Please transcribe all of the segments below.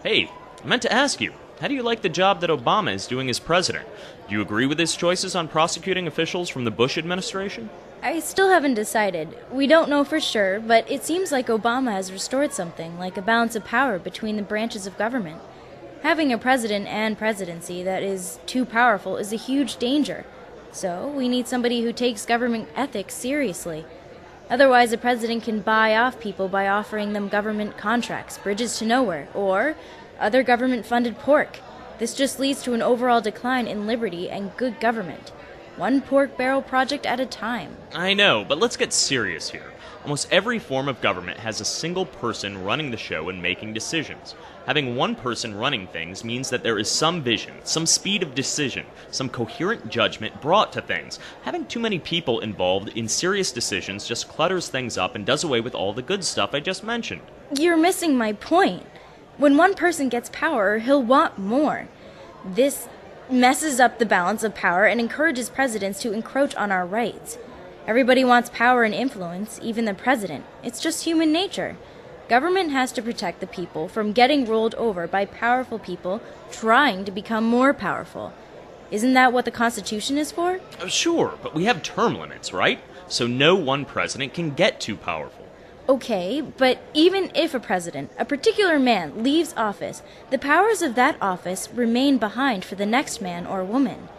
Hey, I meant to ask you, how do you like the job that Obama is doing as president? Do you agree with his choices on prosecuting officials from the Bush administration? I still haven't decided. We don't know for sure, but it seems like Obama has restored something, like a balance of power between the branches of government. Having a president and presidency that is too powerful is a huge danger. So, we need somebody who takes government ethics seriously. Otherwise, a president can buy off people by offering them government contracts, bridges to nowhere, or other government-funded pork. This just leads to an overall decline in liberty and good government. One pork barrel project at a time. I know, but let's get serious here. Almost every form of government has a single person running the show and making decisions. Having one person running things means that there is some vision, some speed of decision, some coherent judgment brought to things. Having too many people involved in serious decisions just clutters things up and does away with all the good stuff I just mentioned. You're missing my point. When one person gets power, he'll want more. This messes up the balance of power and encourages presidents to encroach on our rights. Everybody wants power and influence, even the president. It's just human nature. Government has to protect the people from getting ruled over by powerful people trying to become more powerful. Isn't that what the Constitution is for? Sure, but we have term limits, right? So no one president can get too powerful. Okay, but even if a president, a particular man, leaves office, the powers of that office remain behind for the next man or woman.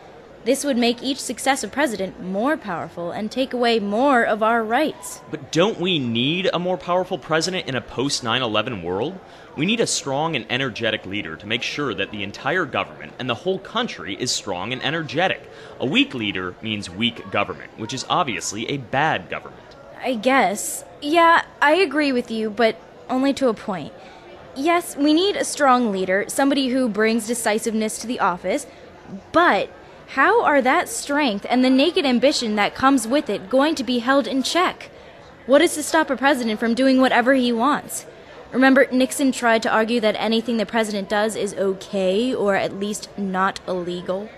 This would make each successive president more powerful and take away more of our rights. But don't we need a more powerful president in a post-9/11 world? We need a strong and energetic leader to make sure that the entire government and the whole country is strong and energetic. A weak leader means weak government, which is obviously a bad government. I guess. Yeah, I agree with you, but only to a point. Yes, we need a strong leader, somebody who brings decisiveness to the office, but how are that strength and the naked ambition that comes with it going to be held in check? What is to stop a president from doing whatever he wants? Remember, Nixon tried to argue that anything the president does is okay, or at least not illegal?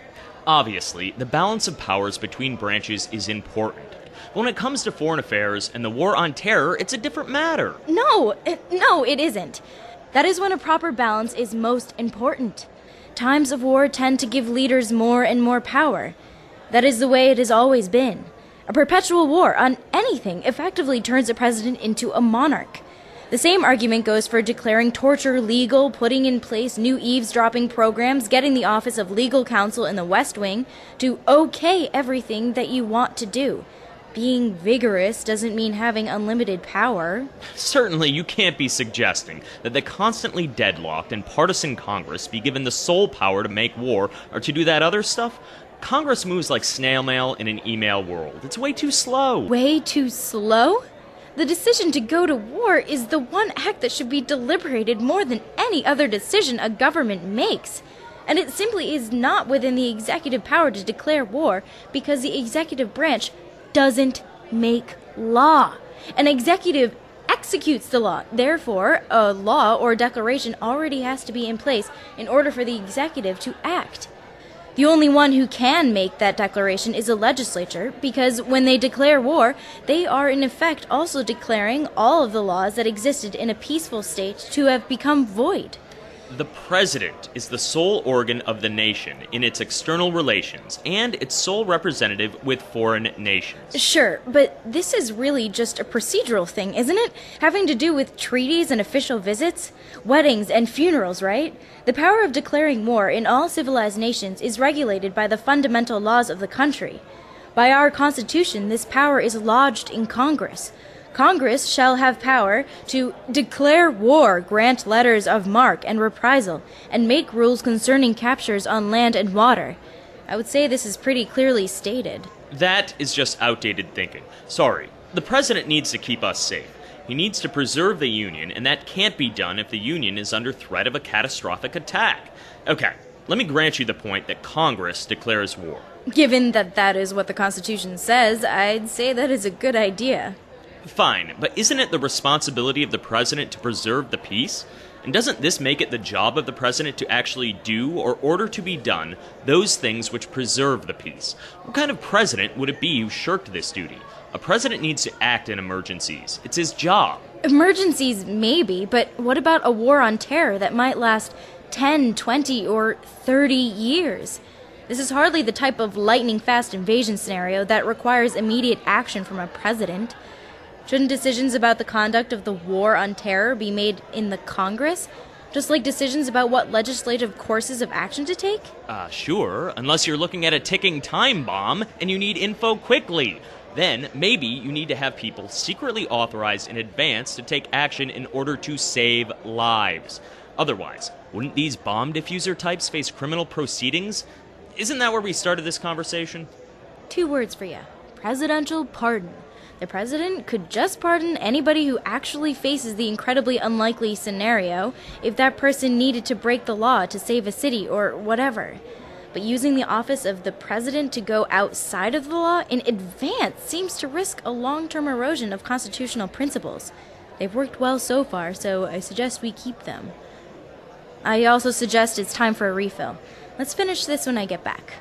Obviously, the balance of powers between branches is important. When it comes to foreign affairs and the war on terror, it's a different matter. No, it isn't. That is when a proper balance is most important. Times of war tend to give leaders more and more power. That is the way it has always been. A perpetual war on anything effectively turns a president into a monarch. The same argument goes for declaring torture legal, putting in place new eavesdropping programs, getting the office of legal counsel in the West Wing to okay everything that you want to do. Being vigorous doesn't mean having unlimited power. Certainly, you can't be suggesting that the constantly deadlocked and partisan Congress be given the sole power to make war or to do that other stuff. Congress moves like snail mail in an email world. It's way too slow. Way too slow? The decision to go to war is the one act that should be deliberated more than any other decision a government makes. And it simply is not within the executive power to declare war because the executive branch doesn't make law. An executive executes the law. Therefore, a law or declaration already has to be in place in order for the executive to act. The only one who can make that declaration is a legislature, because when they declare war, they are in effect also declaring all of the laws that existed in a peaceful state to have become void. The president is the sole organ of the nation in its external relations and its sole representative with foreign nations. Sure, but this is really just a procedural thing, isn't it? Having to do with treaties and official visits, weddings and funerals, right? The power of declaring war in all civilized nations is regulated by the fundamental laws of the country. By our Constitution, this power is lodged in Congress. Congress shall have power to declare war, grant letters of marque and reprisal, and make rules concerning captures on land and water. I would say this is pretty clearly stated. That is just outdated thinking. Sorry. The president needs to keep us safe. He needs to preserve the Union, and that can't be done if the Union is under threat of a catastrophic attack. Okay, let me grant you the point that Congress declares war. Given that that is what the Constitution says, I'd say that is a good idea. Fine, but isn't it the responsibility of the president to preserve the peace? And doesn't this make it the job of the president to actually do, or order to be done, those things which preserve the peace? What kind of president would it be who shirked this duty? A president needs to act in emergencies. It's his job. Emergencies, maybe, but what about a war on terror that might last 10, 20, or 30 years? This is hardly the type of lightning-fast invasion scenario that requires immediate action from a president. Shouldn't decisions about the conduct of the war on terror be made in the Congress? Just like decisions about what legislative courses of action to take? Sure, unless you're looking at a ticking time bomb and you need info quickly. Then, maybe you need to have people secretly authorized in advance to take action in order to save lives. Otherwise, wouldn't these bomb diffuser types face criminal proceedings? Isn't that where we started this conversation? 2 words for you. Presidential pardon. The president could just pardon anybody who actually faces the incredibly unlikely scenario if that person needed to break the law to save a city or whatever. But using the office of the president to go outside of the law in advance seems to risk a long-term erosion of constitutional principles. They've worked well so far, so I suggest we keep them. I also suggest it's time for a refill. Let's finish this when I get back.